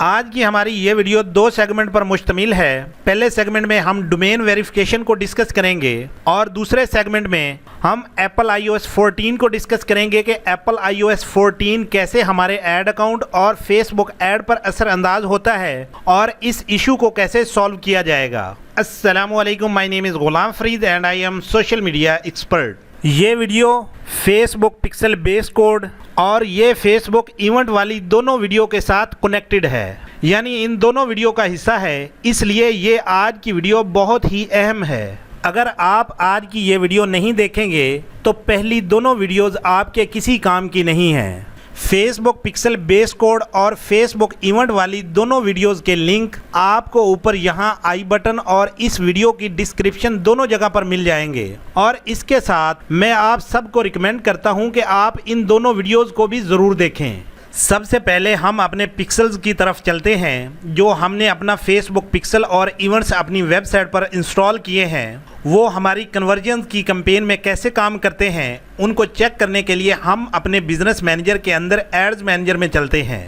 आज की हमारी ये वीडियो दो सेगमेंट पर मुश्तमिल है। पहले सेगमेंट में हम डोमेन वेरिफिकेशन को डिस्कस करेंगे और दूसरे सेगमेंट में हम एप्पल iOS 14 को डिस्कस करेंगे कि एप्पल iOS 14 कैसे हमारे ऐड अकाउंट और फेसबुक ऐड पर असरअंदाज होता है और इस इशू को कैसे सॉल्व किया जाएगा। अस्सलामुअलैकुम, my name is Ghulam Farid and I am social media expert. ये video Facebook pixel base code और ये फेसबुक इवेंट वाली दोनों वीडियो के साथ कनेक्टेड है, यानी इन दोनों वीडियो का हिस्सा है, इसलिए ये आज की वीडियो बहुत ही अहम है। अगर आप आज की ये वीडियो नहीं देखेंगे तो पहली दोनों वीडियोस आपके किसी काम की नहीं हैं। फेसबुक पिक्सल बेस कोड और फेसबुक इवेंट वाली दोनों वीडियोस के लिंक आपको ऊपर यहाँ आई बटन और इस वीडियो की डिस्क्रिप्शन दोनों जगह पर मिल जाएंगे। और इसके साथ मैं आप सबको रिकमेंड करता हूँ कि आप इन दोनों वीडियोस को भी ज़रूर देखें। सबसे पहले हम अपने पिक्सल्स की तरफ चलते हैं। जो हमने अपना फेसबुक पिक्सल और इवेंट्स अपनी वेबसाइट पर इंस्टॉल किए हैं वो हमारी कन्वर्जन की कैंपेन में कैसे काम करते हैं, उनको चेक करने के लिए हम अपने बिजनेस मैनेजर के अंदर एड्स मैनेजर में चलते हैं।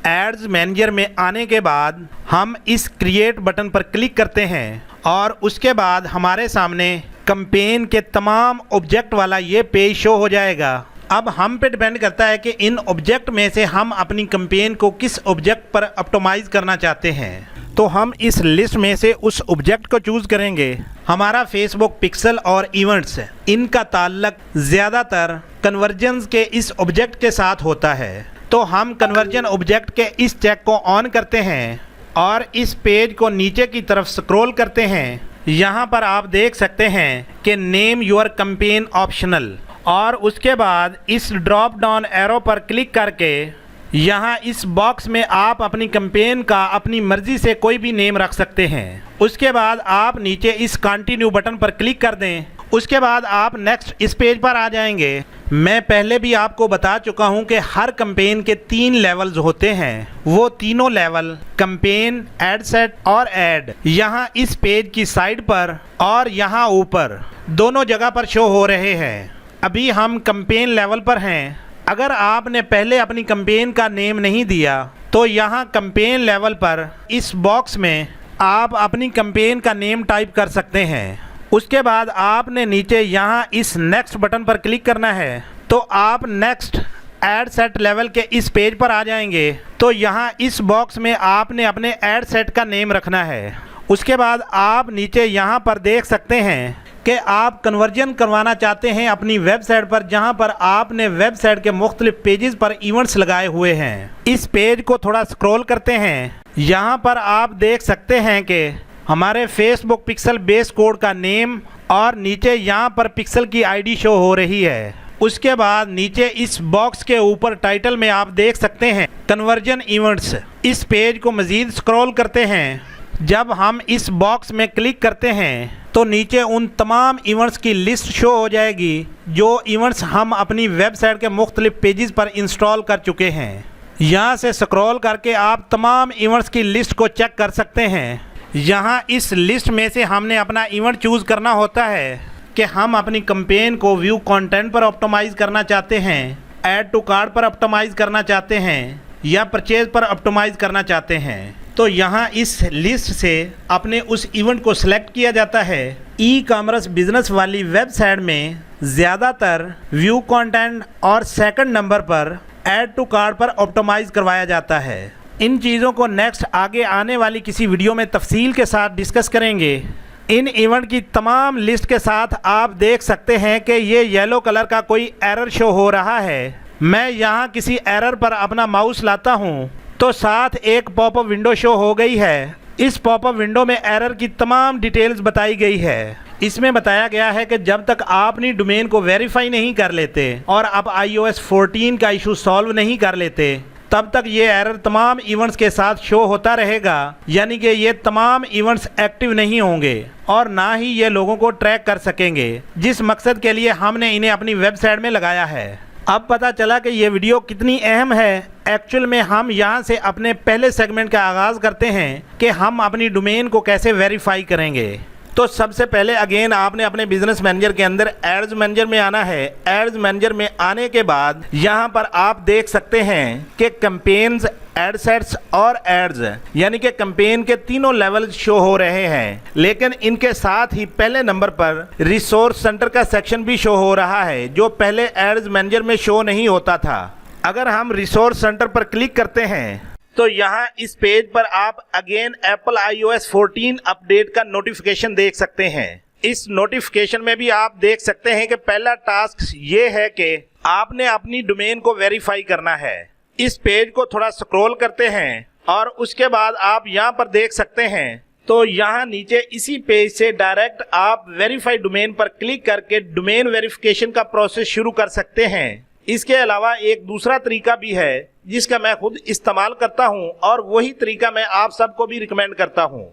एड्स मैनेजर में आने के बाद हम इस क्रिएट बटन पर क्लिक करते हैं और उसके बाद हमारे सामने कैंपेन के तमाम ऑब्जेक्ट वाला ये पेज शो हो जाएगा। अब हम पे डिपेंड करता है कि इन ऑब्जेक्ट में से हम अपनी कैंपेन को किस ऑब्जेक्ट पर ऑप्टिमाइज करना चाहते हैं, तो हम इस लिस्ट में से उस ऑब्जेक्ट को चूज़ करेंगे। हमारा फेसबुक पिक्सल और इवेंट्स इनका ताल्लुक ज़्यादातर कन्वर्जन के इस ऑब्जेक्ट के साथ होता है, तो हम कन्वर्जन ऑब्जेक्ट के इस चेक को ऑन करते हैं और इस पेज को नीचे की तरफ स्क्रॉल करते हैं। यहाँ पर आप देख सकते हैं कि नेम योर कैंपेन ऑप्शनल, और उसके बाद इस ड्रॉप डाउन एरो पर क्लिक करके यहाँ इस बॉक्स में आप अपनी कैंपेन का अपनी मर्ज़ी से कोई भी नेम रख सकते हैं। उसके बाद आप नीचे इस कंटिन्यू बटन पर क्लिक कर दें। उसके बाद आप नेक्स्ट इस पेज पर आ जाएंगे। मैं पहले भी आपको बता चुका हूँ कि हर कैंपेन के 3 लेवल्स होते हैं। वो तीनों लेवल कैंपेन, एड सेट और ऐड यहाँ इस पेज की साइड पर और यहाँ ऊपर दोनों जगह पर शो हो रहे हैं। अभी हम कैंपेन लेवल पर हैं। अगर आपने पहले अपनी कैंपेन का नेम नहीं दिया तो यहाँ कैंपेन लेवल पर इस बॉक्स में आप अपनी कैंपेन का नेम टाइप कर सकते हैं। उसके बाद आपने नीचे यहाँ इस नेक्स्ट बटन पर क्लिक करना है, तो आप नेक्स्ट ऐड सेट लेवल के इस पेज पर आ जाएंगे। तो यहाँ इस बॉक्स में आपने अपने ऐड सेट का नेम रखना है। उसके बाद आप नीचे यहाँ पर देख सकते हैं कि आप कन्वर्जन करवाना चाहते हैं अपनी वेबसाइट पर, जहां पर आपने वेबसाइट के मुख्तलिफ पेजेस पर इवेंट्स लगाए हुए हैं। इस पेज को थोड़ा स्क्रॉल करते हैं। यहां पर आप देख सकते हैं कि हमारे फेसबुक पिक्सल बेस कोड का नेम और नीचे यहां पर पिक्सल की आईडी शो हो रही है। उसके बाद नीचे इस बॉक्स के ऊपर टाइटल में आप देख सकते हैं कन्वर्जन इवेंट्स। इस पेज को मज़ीद स्क्रॉल करते हैं। जब हम इस बॉक्स में क्लिक करते हैं तो नीचे उन तमाम इवेंट्स की लिस्ट शो हो जाएगी जो इवेंट्स हम अपनी वेबसाइट के मुख्तलिफ पेजेस पर इंस्टॉल कर चुके हैं। यहाँ से स्क्रॉल करके आप तमाम इवेंट्स की लिस्ट को चेक कर सकते हैं। यहाँ इस लिस्ट में से हमने अपना इवेंट चूज़ करना होता है कि हम अपनी कैंपेन को व्यू कंटेंट पर ऑप्टिमाइज़ करना चाहते हैं, ऐड टू कार्ट पर ऑप्टिमाइज़ करना चाहते हैं या परचेज पर ऑप्टिमाइज़ करना चाहते हैं। तो यहाँ इस लिस्ट से अपने उस इवेंट को सिलेक्ट किया जाता है। ई कॉमर्स बिजनेस वाली वेबसाइट में ज़्यादातर व्यू कंटेंट और सेकंड नंबर पर ऐड टू कार्ट पर ऑप्टिमाइज़ करवाया जाता है। इन चीज़ों को नेक्स्ट आगे आने वाली किसी वीडियो में तफसील के साथ डिस्कस करेंगे। इन इवेंट की तमाम लिस्ट के साथ आप देख सकते हैं कि ये येलो कलर का कोई एरर शो हो रहा है। मैं यहाँ किसी एरर पर अपना माउस लाता हूँ तो साथ एक पॉपअप विंडो शो हो गई है। इस पॉपअप विंडो में एरर की तमाम डिटेल्स बताई गई है। इसमें बताया गया है कि जब तक आप अपनी डोमेन को वेरीफाई नहीं कर लेते और आप iOS 14 का इशू सॉल्व नहीं कर लेते तब तक ये एरर तमाम इवेंट्स के साथ शो होता रहेगा, यानी कि ये तमाम इवेंट्स एक्टिव नहीं होंगे और ना ही ये लोगों को ट्रैक कर सकेंगे जिस मकसद के लिए हमने इन्हें अपनी वेबसाइट में लगाया है। अब पता चला कि ये वीडियो कितनी अहम है। एक्चुअल में हम यहाँ से अपने पहले सेगमेंट का आगाज़ करते हैं कि हम अपनी डोमेन को कैसे वेरीफाई करेंगे। तो सबसे पहले अगेन आपने अपने बिजनेस मैनेजर के अंदर एड्स मैनेजर में आना है। एड्स मैनेजर में आने के बाद यहाँ पर आप देख सकते हैं कि कैंपेन्स, एड सेट्स और एड्स यानी कि कैंपेन के तीनों लेवल शो हो रहे हैं, लेकिन इनके साथ ही पहले नंबर पर रिसोर्स सेंटर का सेक्शन भी शो हो रहा है जो पहले एड्स मैनेजर में शो नहीं होता था। अगर हम रिसोर्स सेंटर पर क्लिक करते हैं तो यहाँ इस पेज पर आप अगेन एप्पल iOS 14 अपडेट का नोटिफिकेशन देख सकते हैं। इस नोटिफिकेशन में भी आप देख सकते हैं कि पहला टास्क ये है कि आपने अपनी डोमेन को वेरीफाई करना है। इस पेज को थोड़ा स्क्रॉल करते हैं और उसके बाद आप यहाँ पर देख सकते हैं तो यहाँ नीचे इसी पेज से डायरेक्ट आप वेरीफाई डोमेन पर क्लिक करके डोमेन वेरिफिकेशन का प्रोसेस शुरू कर सकते हैं। इसके अलावा एक दूसरा तरीका भी है जिसका मैं खुद इस्तेमाल करता हूं और वही तरीका मैं आप सबको भी रिकमेंड करता हूं।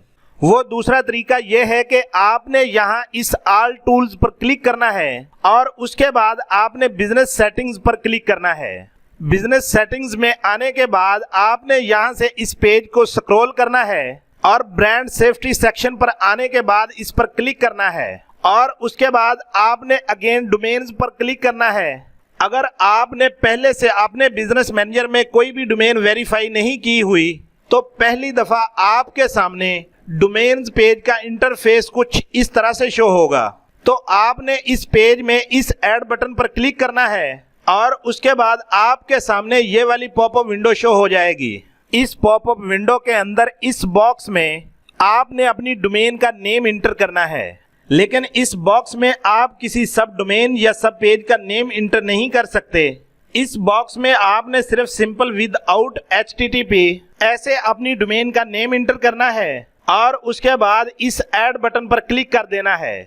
वो दूसरा तरीका यह है कि आपने यहाँ इस ऑल टूल्स पर क्लिक करना है और उसके बाद आपने बिजनेस सेटिंग्स पर क्लिक करना है। बिजनेस सेटिंग्स में आने के बाद आपने यहाँ से इस पेज को स्क्रॉल करना है और ब्रांड सेफ्टी सेक्शन पर आने के बाद इस पर क्लिक करना है और उसके बाद आपने अगेन डोमेन्स पर क्लिक करना है। अगर आपने पहले से अपने बिजनेस मैनेजर में कोई भी डोमेन वेरीफाई नहीं की हुई तो पहली दफा आपके सामने डोमेन्स पेज का इंटरफेस कुछ इस तरह से शो होगा। तो आपने इस पेज में इस ऐड बटन पर क्लिक करना है और उसके बाद आपके सामने ये वाली पॉपअप विंडो शो हो जाएगी। इस पॉपअप विंडो के अंदर इस बॉक्स में आपने अपनी डोमेन का नेम इंटर करना है, लेकिन इस बॉक्स में आप किसी सब डोमेन या सब पेज का नेम इंटर नहीं कर सकते। इस बॉक्स में आपने सिर्फ सिंपल विदाउट HTTP ऐसे अपनी डोमेन का नेम इंटर करना है और उसके बाद इस ऐड बटन पर क्लिक कर देना है।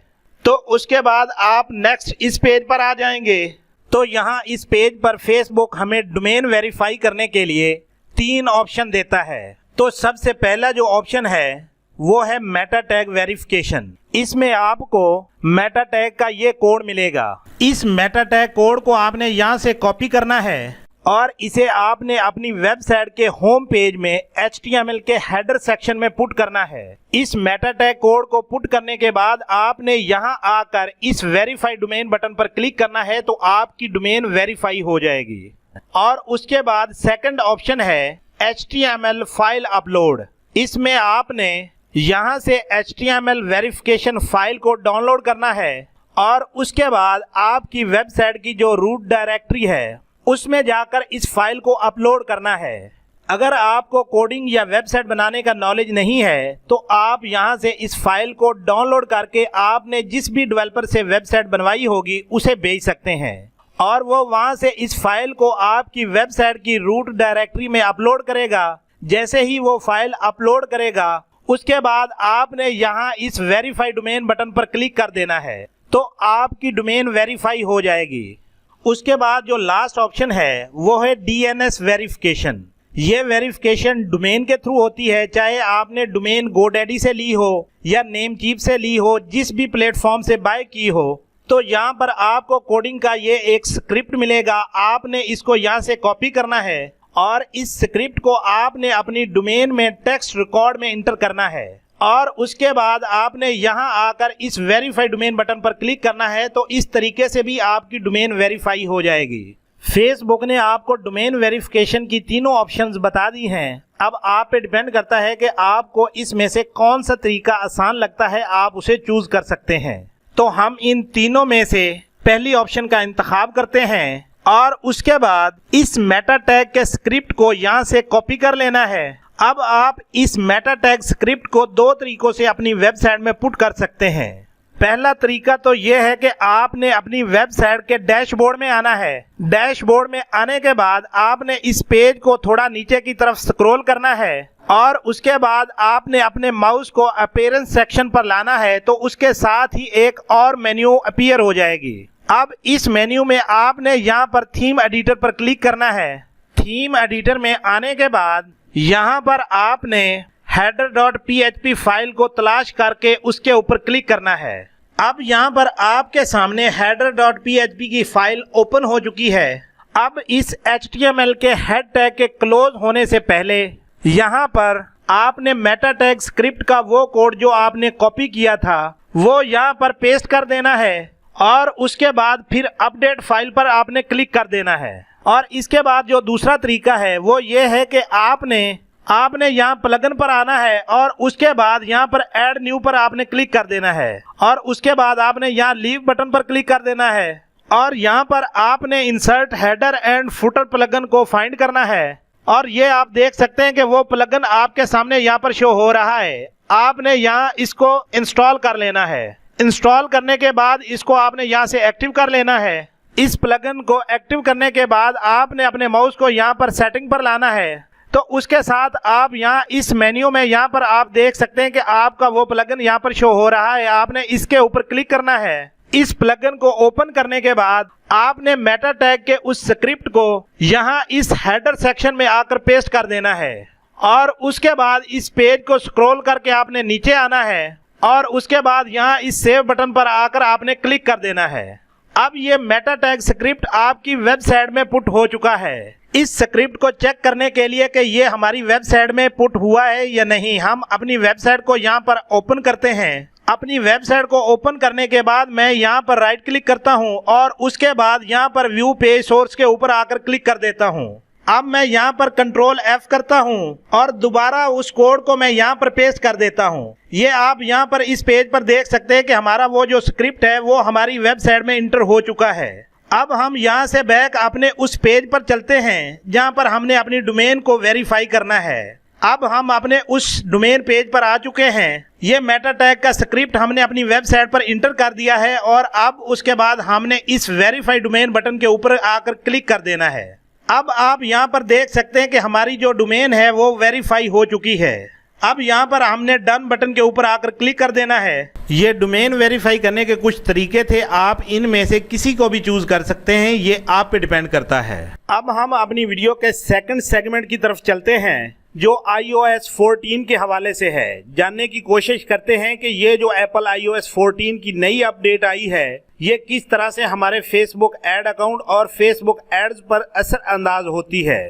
तो उसके बाद आप नेक्स्ट इस पेज पर आ जाएंगे। तो यहाँ इस पेज पर फेसबुक हमें डोमेन वेरीफाई करने के लिए 3 ऑप्शन देता है। तो सबसे पहला जो ऑप्शन है वो है मेटा टैग वेरिफिकेशन। इसमें आपको मेटा टैग का ये कोड मिलेगा। इस मेटा टैग कोड को आपने यहाँ से कॉपी करना है और इसे आपने अपनी वेबसाइट के होम पेज में HTML के हेडर सेक्शन में पुट करना है। इस मेटा टैग कोड को पुट करने के बाद आपने यहाँ आकर इस वेरीफाई डोमेन बटन पर क्लिक करना है तो आपकी डोमेन वेरीफाई हो जाएगी। और उसके बाद सेकंड ऑप्शन है HTML फाइल अपलोड। इसमें आपने यहाँ से HTML वेरिफिकेशन फाइल को डाउनलोड करना है और उसके बाद आपकी वेबसाइट की जो रूट डायरेक्टरी है उसमें जाकर इस फाइल को अपलोड करना है। अगर आपको कोडिंग या वेबसाइट बनाने का नॉलेज नहीं है तो आप यहाँ से इस फाइल को डाउनलोड करके आपने जिस भी डेवलपर से वेबसाइट बनवाई होगी उसे भेज सकते हैं और वो वहाँ से इस फाइल को आपकी वेबसाइट की रूट डायरेक्टरी में अपलोड करेगा। जैसे ही वो फाइल अपलोड करेगा उसके बाद आपने यहाँ इस वेरीफाई डोमेन बटन पर क्लिक कर देना है तो आपकी डोमेन वेरीफाई हो जाएगी। उसके बाद जो लास्ट ऑप्शन है वो है DNS वेरिफिकेशन। ये वेरिफिकेशन डोमेन के थ्रू होती है, चाहे आपने डोमेन GoDaddy से ली हो या नेमचीप से ली हो, जिस भी प्लेटफॉर्म से बाय की हो। तो यहाँ पर आपको कोडिंग का ये एक स्क्रिप्ट मिलेगा, आपने इसको यहाँ से कॉपी करना है और इस स्क्रिप्ट को आपने अपनी डोमेन में टेक्स्ट रिकॉर्ड में इंटर करना है और उसके बाद आपने यहाँ आकर इस वेरीफाई डोमेन बटन पर क्लिक करना है। तो इस तरीके से भी आपकी डोमेन वेरीफाई हो जाएगी। फेसबुक ने आपको डोमेन वेरिफिकेशन की तीनों ऑप्शंस बता दी हैं। अब आप पे डिपेंड करता है कि आपको इसमें से कौन सा तरीका आसान लगता है, आप उसे चूज कर सकते हैं। तो हम इन तीनों में से पहली ऑप्शन का इंतखाब करते हैं और उसके बाद इस मेटा टैग के स्क्रिप्ट को यहाँ से कॉपी कर लेना है। अब आप इस मेटा टैग स्क्रिप्ट को 2 तरीकों से अपनी वेबसाइट में पुट कर सकते हैं। पहला तरीका तो यह है कि आपने अपनी वेबसाइट के डैशबोर्ड में आना है। डैशबोर्ड में आने के बाद आपने इस पेज को थोड़ा नीचे की तरफ स्क्रॉल करना है और उसके बाद आपने अपने माउस को अपीयरेंस सेक्शन पर लाना है तो उसके साथ ही एक और मेन्यू अपीयर हो जाएगी। अब इस मेन्यू में आपने यहाँ पर थीम एडिटर पर क्लिक करना है। थीम एडिटर में आने के बाद यहाँ पर आपने header.php फाइल को तलाश करके उसके ऊपर क्लिक करना है। अब यहाँ पर आपके सामने header.php की फाइल ओपन हो चुकी है। अब इस HTML के हेड टैग के क्लोज होने से पहले यहाँ पर आपने मेटा टैग स्क्रिप्ट का वो कोड जो आपने कॉपी किया था वो यहाँ पर पेस्ट कर देना है और उसके बाद फिर अपडेट फाइल पर आपने क्लिक कर देना है। और इसके बाद जो दूसरा तरीका है वो ये है कि आपने यहाँ प्लगइन पर आना है और उसके बाद यहाँ पर ऐड न्यू पर आपने क्लिक कर देना है और उसके बाद आपने यहाँ लीव बटन पर क्लिक कर देना है और यहाँ पर आपने insert header and footer plugin को फाइंड करना है। और ये आप देख सकते हैं कि वो प्लगइन आपके सामने यहाँ पर शो हो रहा है। आपने यहाँ इसको इंस्टॉल कर लेना है। इंस्टॉल करने के बाद इसको आपने यहाँ से एक्टिव कर लेना है। इस प्लगइन को एक्टिव करने के बाद आपने अपने माउस को यहाँ पर सेटिंग पर लाना है। तो उसके साथ आप यहाँ इस मेन्यू में यहाँ पर आप देख सकते हैं कि आपका वो प्लगइन यहाँ पर शो हो रहा है। आपने इसके ऊपर क्लिक करना है। इस प्लगइन को ओपन करने के बाद आपने मेटा टैग के उस स्क्रिप्ट को यहाँ इस हेडर सेक्शन में आकर पेस्ट कर देना है और उसके बाद इस पेज को स्क्रॉल करके आपने नीचे आना है और उसके बाद यहाँ इस सेव बटन पर आकर आपने क्लिक कर देना है। अब ये मेटा टैग स्क्रिप्ट आपकी वेबसाइट में पुट हो चुका है। इस स्क्रिप्ट को चेक करने के लिए कि ये हमारी वेबसाइट में पुट हुआ है या नहीं, हम अपनी वेबसाइट को यहाँ पर ओपन करते हैं। अपनी वेबसाइट को ओपन करने के बाद मैं यहाँ पर राइट क्लिक करता हूँ और उसके बाद यहाँ पर व्यू पेज सोर्स के ऊपर आकर क्लिक कर देता हूँ। अब मैं यहाँ पर कंट्रोल F करता हूँ और दोबारा उस कोड को मैं यहाँ पर पेस्ट कर देता हूँ। ये आप यहाँ पर इस पेज पर देख सकते हैं कि हमारा वो जो स्क्रिप्ट है वो हमारी वेबसाइट में इंटर हो चुका है। अब हम यहाँ से बैक अपने उस पेज पर चलते हैं जहाँ पर हमने अपनी डोमेन को वेरीफाई करना है। अब हम अपने उस डोमेन पेज पर आ चुके हैं। ये मेटा टैग का स्क्रिप्ट हमने अपनी वेबसाइट पर इंटर कर दिया है और अब उसके बाद हमने इस वेरीफाई डोमेन बटन के ऊपर आकर क्लिक कर देना है। अब आप यहाँ पर देख सकते हैं कि हमारी जो डोमेन है वो वेरीफाई हो चुकी है। अब यहाँ पर हमने डन बटन के ऊपर आकर क्लिक कर देना है। ये डोमेन वेरीफाई करने के कुछ तरीके थे, आप इनमें से किसी को भी चूज कर सकते हैं, ये आप पे डिपेंड करता है। अब हम अपनी वीडियो के सेकंड सेगमेंट की तरफ चलते हैं जो iOS 14 के हवाले से है। जानने की कोशिश करते हैं कि ये जो एप्पल iOS 14 की नई अपडेट आई है ये किस तरह से हमारे फेसबुक एड अकाउंट और फेसबुक एड्स पर असर अंदाज होती है।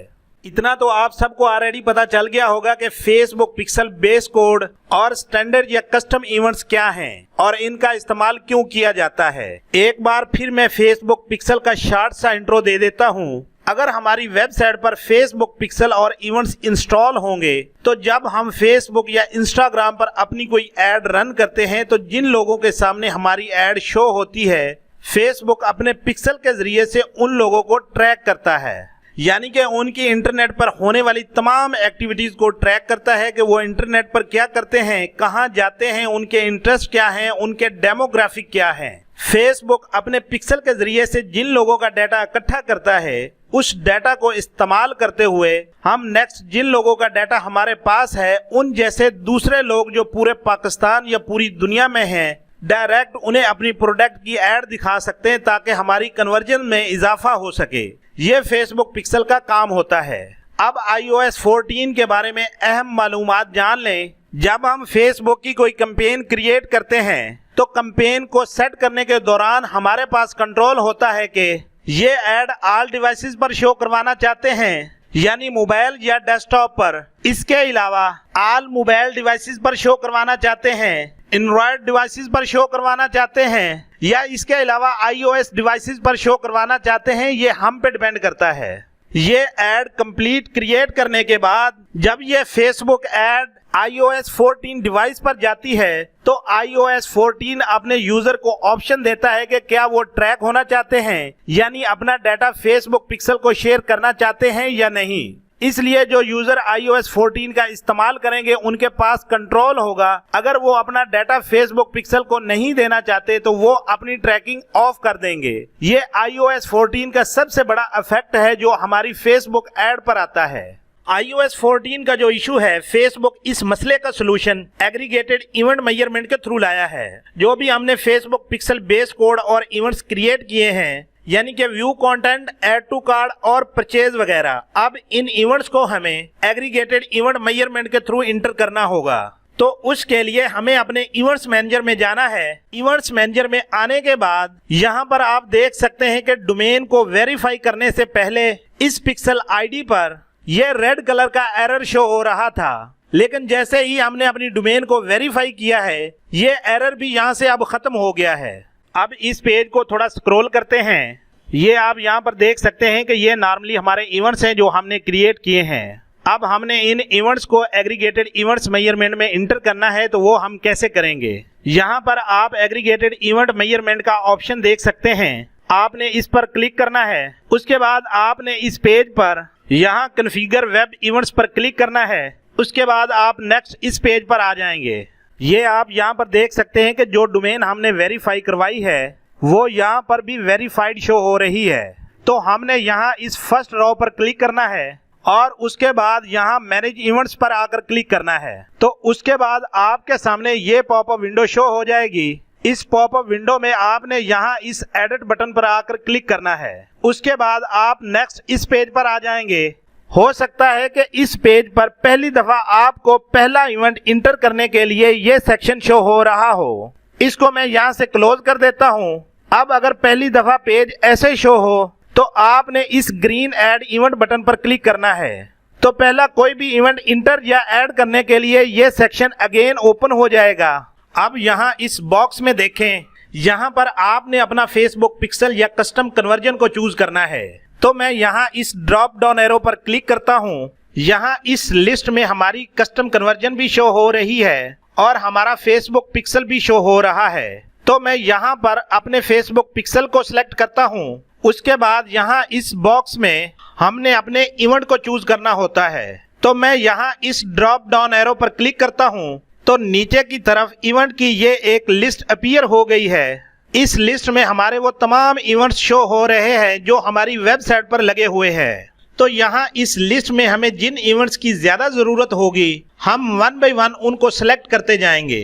इतना तो आप सबको ऑलरेडी पता चल गया होगा कि फेसबुक पिक्सल बेस कोड और स्टैंडर्ड या कस्टम इवेंट्स क्या हैं और इनका इस्तेमाल क्यों किया जाता है। एक बार फिर मैं फेसबुक पिक्सल का शॉर्ट सा इंट्रो दे देता हूँ। अगर हमारी वेबसाइट पर फेसबुक पिक्सल और इवेंट्स इंस्टॉल होंगे तो जब हम फेसबुक या इंस्टाग्राम पर अपनी कोई ऐड रन करते हैं तो जिन लोगों के सामने हमारी ऐड शो होती है फेसबुक अपने पिक्सल के जरिए से उन लोगों को ट्रैक करता है। यानी कि उनकी इंटरनेट पर होने वाली तमाम एक्टिविटीज को ट्रैक करता है कि वो इंटरनेट पर क्या करते हैं, कहां जाते हैं, उनके इंटरेस्ट क्या हैं, उनके डेमोग्राफिक क्या हैं। फेसबुक अपने पिक्सल के जरिए से जिन लोगों का डाटा इकट्ठा करता है उस डाटा को इस्तेमाल करते हुए हम नेक्स्ट जिन लोगों का डाटा हमारे पास है उन जैसे दूसरे लोग जो पूरे पाकिस्तान या पूरी दुनिया में हैं डायरेक्ट उन्हें अपनी प्रोडक्ट की ऐड दिखा सकते हैं ताकि हमारी कन्वर्जन में इजाफा हो सके। ये फेसबुक पिक्सल का काम होता है। अब iOS 14 के बारे में अहम मालूमात जान लें। जब हम फेसबुक की कोई कैंपेन क्रिएट करते हैं तो कैंपेन को सेट करने के दौरान हमारे पास कंट्रोल होता है कि ये ऐड ऑल डिवाइसेस पर शो करवाना चाहते हैं यानी मोबाइल या डेस्कटॉप पर। इसके अलावा ऑल मोबाइल डिवाइसेस पर शो करवाना चाहते हैं, एंड्रॉयड डिवाइसेस पर शो करवाना चाहते हैं या इसके अलावा iOS डिवाइसेस पर शो करवाना चाहते हैं, ये हम पे डिपेंड करता है। ये ऐड कंप्लीट क्रिएट करने के बाद जब ये फेसबुक ऐड iOS 14 डिवाइस पर जाती है तो iOS 14 अपने यूजर को ऑप्शन देता है कि क्या वो ट्रैक होना चाहते हैं यानी अपना डाटा फेसबुक पिक्सल को शेयर करना चाहते हैं या नहीं। इसलिए जो यूजर iOS 14 का इस्तेमाल करेंगे उनके पास कंट्रोल होगा। अगर वो अपना डाटा फेसबुक पिक्सल को नहीं देना चाहते तो वो अपनी ट्रैकिंग ऑफ कर देंगे। ये iOS 14 का सबसे बड़ा इफेक्ट है जो हमारी फेसबुक ऐड पर आता है। iOS 14 का जो इशू है फेसबुक इस मसले का सलूशन एग्रीगेटेड इवेंट मेजरमेंट के थ्रू लाया है। जो भी हमने फेसबुक पिक्सल बेस कोड और इवेंट्स क्रिएट किए हैं यानी कि view content, add to cart और परचेज वगैरह, अब इन इवेंट्स को हमें एग्रीगेटेड इवेंट मेजरमेंट के थ्रू इंटर करना होगा। तो उसके लिए हमें अपने इवेंट्स मैनेजर में जाना है। इवेंट्स मैनेजर में आने के बाद यहाँ पर आप देख सकते हैं कि डोमेन को वेरीफाई करने से पहले इस पिक्सल आईडी पर यह रेड कलर का एरर शो हो रहा था। लेकिन जैसे ही हमने अपनी डोमेन को वेरीफाई किया है, ये एरर भी यहाँ से अब खत्म हो गया है। अब इस पेज को थोड़ा स्क्रॉल करते हैं। ये आप यहाँ पर देख सकते हैं कि ये नॉर्मली हमारे इवेंट्स हैं जो हमने क्रिएट किए हैं। अब हमने इन इवेंट्स को एग्रीगेटेड इवेंट्स मेजरमेंट में इंटर करना है, तो वो हम कैसे करेंगे। यहाँ पर आप एग्रीगेटेड इवेंट मेजरमेंट का ऑप्शन देख सकते हैं। आपने इस पर क्लिक करना है। उसके बाद आपने इस पेज पर यहाँ कॉन्फ़िगर वेब इवेंट्स पर क्लिक करना है। उसके बाद आप नेक्स्ट इस पेज पर आ जाएंगे। ये आप यहाँ पर देख सकते हैं कि जो डोमेन हमने वेरीफाई करवाई है वो यहाँ पर भी वेरीफाइड शो हो रही है। तो हमने यहाँ इस फर्स्ट रो पर क्लिक करना है और उसके बाद यहाँ मैनेज इवेंट्स पर आकर क्लिक करना है। तो उसके बाद आपके सामने ये पॉपअप विंडो शो हो जाएगी। इस पॉपअप विंडो में आपने यहाँ इस एडिट बटन पर आकर क्लिक करना है। उसके बाद आप नेक्स्ट इस पेज पर आ जाएंगे। हो सकता है कि इस पेज पर पहली दफा आपको पहला इवेंट इंटर करने के लिए ये सेक्शन शो हो रहा हो। इसको मैं यहाँ से क्लोज कर देता हूँ। अब अगर पहली दफा पेज ऐसे शो हो तो आपने इस ग्रीन ऐड इवेंट बटन पर क्लिक करना है। तो पहला कोई भी इवेंट इंटर या ऐड करने के लिए ये सेक्शन अगेन ओपन हो जाएगा। अब यहाँ इस बॉक्स में देखें, यहाँ पर आपने अपना फेसबुक पिक्सल या कस्टम कन्वर्जन को चूज करना है। तो मैं यहाँ इस ड्रॉप डाउन एरो पर क्लिक करता हूँ। यहाँ इस लिस्ट में हमारी कस्टम कन्वर्जन भी शो हो रही है और हमारा फेसबुक पिक्सल भी शो हो रहा है। तो मैं यहाँ पर अपने फेसबुक पिक्सल को सिलेक्ट करता हूँ। उसके बाद यहाँ इस बॉक्स में हमने अपने इवेंट को चूज करना होता है। तो मैं यहाँ इस ड्रॉप डाउन एरो पर क्लिक करता हूँ। तो नीचे की तरफ इवेंट की ये एक लिस्ट अपीयर हो गई है। इस लिस्ट में हमारे वो तमाम इवेंट्स शो हो रहे हैं जो हमारी वेबसाइट पर लगे हुए हैं। तो यहाँ इस लिस्ट में हमें जिन इवेंट्स की ज़्यादा ज़रूरत होगी हम वन बाय वन उनको सेलेक्ट करते जाएंगे।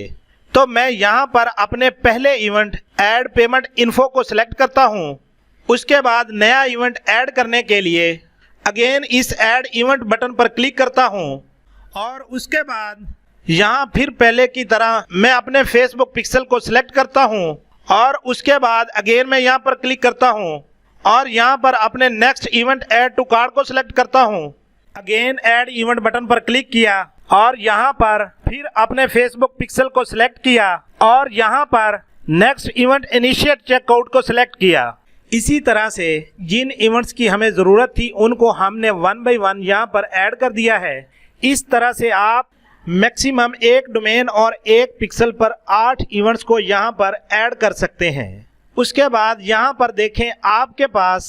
तो मैं यहाँ पर अपने पहले इवेंट ऐड पेमेंट इन्फो को सिलेक्ट करता हूँ। उसके बाद नया इवेंट ऐड करने के लिए अगेन इस ऐड इवेंट बटन पर क्लिक करता हूँ और उसके बाद यहाँ फिर पहले की तरह मैं अपने फेसबुक पिक्सल को सिलेक्ट करता हूँ और उसके बाद अगेन मैं यहाँ पर क्लिक करता हूँ और यहाँ पर अपने next event add to cart को सिलेक्ट करता हूँ। अगेन ऐड इवेंट बटन पर क्लिक किया और यहाँ पर फिर अपने फेसबुक पिक्सल को सिलेक्ट किया और यहाँ पर नेक्स्ट इवेंट इनिशिएट चेकआउट को सिलेक्ट किया। इसी तरह से जिन इवेंट्स की हमें ज़रूरत थी उनको हमने वन बाय वन यहाँ पर ऐड कर दिया है। इस तरह से आप मैक्सिमम एक डोमेन और एक पिक्सल पर 8 इवेंट्स को यहाँ पर ऐड कर सकते हैं। उसके बाद यहाँ पर देखें, आपके पास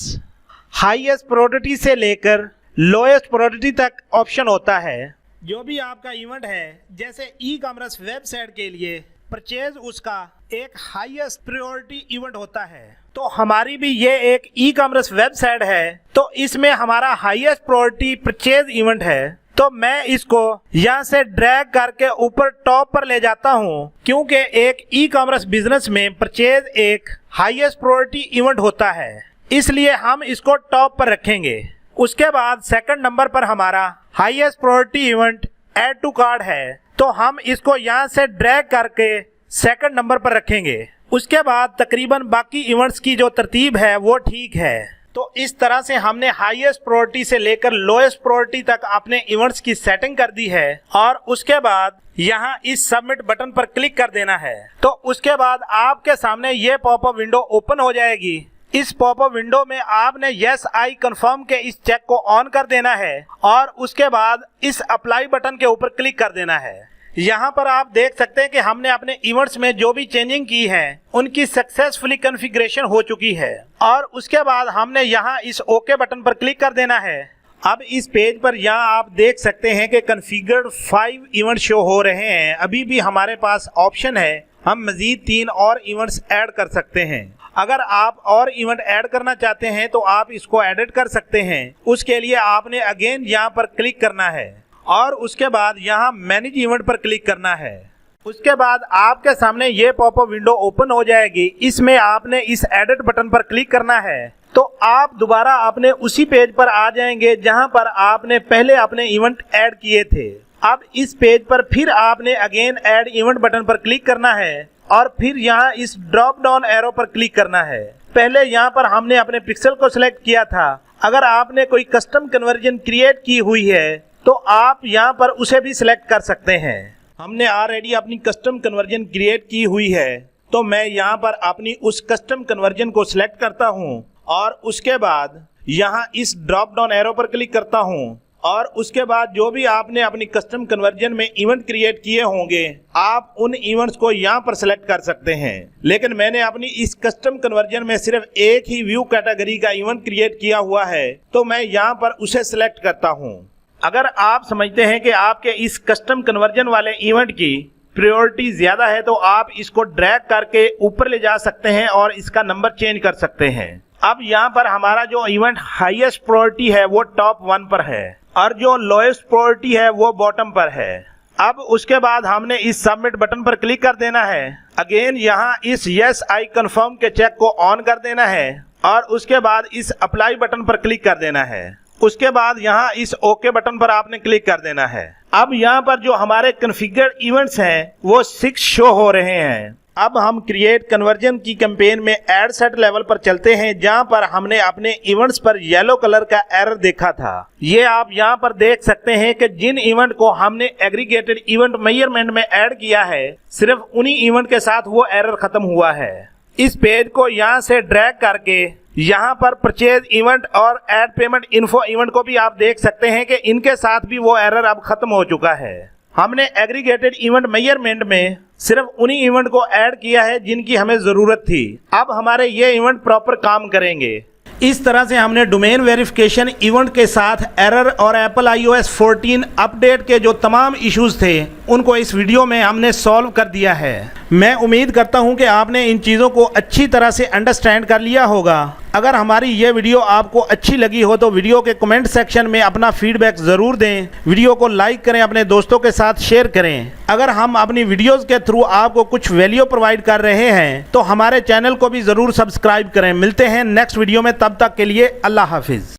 हाईएस्ट प्रायोरिटी से लेकर लोएस्ट प्रायोरिटी तक ऑप्शन होता है। जो भी आपका इवेंट है, जैसे ई कॉमर्स वेबसाइट के लिए परचेज उसका एक हाईएस्ट प्रायोरिटी इवेंट होता है। तो हमारी भी ये एक ई कॉमर्स वेबसाइट है, तो इसमें हमारा हाईएस्ट प्रायोरिटी परचेज इवेंट है। तो मैं इसको यहाँ से ड्रैग करके ऊपर टॉप पर ले जाता हूँ, क्योंकि एक ई कॉमर्स बिजनेस में परचेज एक हाईएस्ट प्रायोरिटी इवेंट होता है, इसलिए हम इसको टॉप पर रखेंगे। उसके बाद सेकंड नंबर पर हमारा highest priority event add to cart है, तो हम इसको यहाँ से ड्रैग करके सेकंड नंबर पर रखेंगे। उसके बाद तकरीबन बाकी इवेंट्स की जो तरतीब है वो ठीक है। तो इस तरह से हमने हाईएस्ट प्रायोरिटी से लेकर लोएस्ट प्रायोरिटी तक अपने इवेंट्स की सेटिंग कर दी है और उसके बाद यहाँ इस सबमिट बटन पर क्लिक कर देना है। तो उसके बाद आपके सामने ये पॉपअप विंडो ओपन हो जाएगी। इस पॉपअप विंडो में आपने यस आई कंफर्म के इस चेक को ऑन कर देना है और उसके बाद इस अप्लाई बटन के ऊपर क्लिक कर देना है। यहाँ पर आप देख सकते हैं कि हमने अपने इवेंट्स में जो भी चेंजिंग की है उनकी सक्सेसफुली कॉन्फ़िगरेशन हो चुकी है और उसके बाद हमने यहाँ इस ओके बटन पर क्लिक कर देना है। अब इस पेज पर यहाँ आप देख सकते हैं कि कॉन्फ़िगर्ड 5 इवेंट शो हो रहे हैं। अभी भी हमारे पास ऑप्शन है, हम मज़ीद 3 और इवेंट्स ऐड कर सकते हैं। अगर आप और इवेंट ऐड करना चाहते हैं तो आप इसको एडिट कर सकते हैं। उसके लिए आपने अगेन यहाँ पर क्लिक करना है और उसके बाद यहाँ मैनेज इवेंट पर क्लिक करना है। उसके बाद आपके सामने ये पॉपअप विंडो ओपन हो जाएगी। इसमें आपने इस एडिट बटन पर क्लिक करना है, तो आप दोबारा अपने उसी पेज पर आ जाएंगे जहां पर आपने पहले अपने इवेंट ऐड किए थे। अब इस पेज पर फिर आपने अगेन ऐड इवेंट बटन पर क्लिक करना है और फिर यहाँ इस ड्रॉप डाउन एरो पर क्लिक करना है। पहले यहाँ पर हमने अपने पिक्सल को सिलेक्ट किया था। अगर आपने कोई कस्टम कन्वर्जन क्रिएट की हुई है तो आप यहाँ पर उसे भी सिलेक्ट कर सकते हैं। हमने ऑलरेडी अपनी कस्टम कन्वर्जन क्रिएट की हुई है, तो मैं यहाँ पर अपनी उस कस्टम कन्वर्जन को सिलेक्ट करता हूँ और उसके बाद यहाँ इस ड्रॉप डाउन एरो पर क्लिक करता हूँ और उसके बाद जो भी आपने अपनी कस्टम कन्वर्जन में इवेंट क्रिएट किए होंगे आप उन इवेंट्स को यहाँ पर सिलेक्ट कर सकते हैं। लेकिन मैंने अपनी इस कस्टम कन्वर्जन में सिर्फ एक ही व्यू कैटेगरी का इवेंट क्रिएट किया हुआ है, तो मैं यहाँ पर उसे सिलेक्ट करता हूँ। अगर आप समझते हैं कि आपके इस कस्टम कन्वर्जन वाले इवेंट की प्रायोरिटी ज्यादा है तो आप इसको ड्रैग करके ऊपर ले जा सकते हैं और इसका नंबर चेंज कर सकते हैं। अब यहाँ पर हमारा जो इवेंट हाईएस्ट प्रायोरिटी है वो टॉप 1 पर है और जो लोएस्ट प्रायोरिटी है वो बॉटम पर है। अब उसके बाद हमने इस सबमिट बटन पर क्लिक कर देना है। अगेन यहाँ इस यस आई कंफर्म के चेक को ऑन कर देना है और उसके बाद इस अप्लाई बटन पर क्लिक कर देना है। उसके बाद यहाँ इस ओके बटन पर आपने क्लिक कर देना है। अब यहाँ पर जो हमारे कॉन्फ़िगर्ड इवेंट्स हैं वो 6 शो हो रहे हैं। अब हम क्रिएट कन्वर्जन की कैंपेन में एड सेट लेवल पर चलते हैं, जहां पर हमने अपने इवेंट्स पर येलो कलर का एरर देखा था। ये आप यहां पर देख सकते हैं कि जिन इवेंट को हमने एग्रीगेटेड इवेंट मेजरमेंट में ऐड किया है सिर्फ उन्हीं इवेंट के साथ वो एरर खत्म हुआ है। इस पेज को यहां से ड्रैग करके यहाँ पर परचेज इवेंट और एड पेमेंट इन्फो इवेंट को भी आप देख सकते हैं कि इनके साथ भी वो एरर अब खत्म हो चुका है। हमने एग्रीगेटेड इवेंट मेजरमेंट में सिर्फ उन्हीं इवेंट को ऐड किया है जिनकी हमें जरूरत थी। अब हमारे ये इवेंट प्रॉपर काम करेंगे। इस तरह से हमने डोमेन वेरिफिकेशन इवेंट के साथ एरर और एप्पल iOS 14 अपडेट के जो तमाम इश्यूज थे उनको इस वीडियो में हमने सॉल्व कर दिया है। मैं उम्मीद करता हूं कि आपने इन चीज़ों को अच्छी तरह से अंडरस्टैंड कर लिया होगा। अगर हमारी ये वीडियो आपको अच्छी लगी हो तो वीडियो के कमेंट सेक्शन में अपना फीडबैक ज़रूर दें। वीडियो को लाइक करें, अपने दोस्तों के साथ शेयर करें। अगर हम अपनी वीडियोस के थ्रू आपको कुछ वैल्यू प्रोवाइड कर रहे हैं तो हमारे चैनल को भी ज़रूर सब्सक्राइब करें। मिलते हैं नेक्स्ट वीडियो में, तब तक के लिए अल्लाह हाफिज़।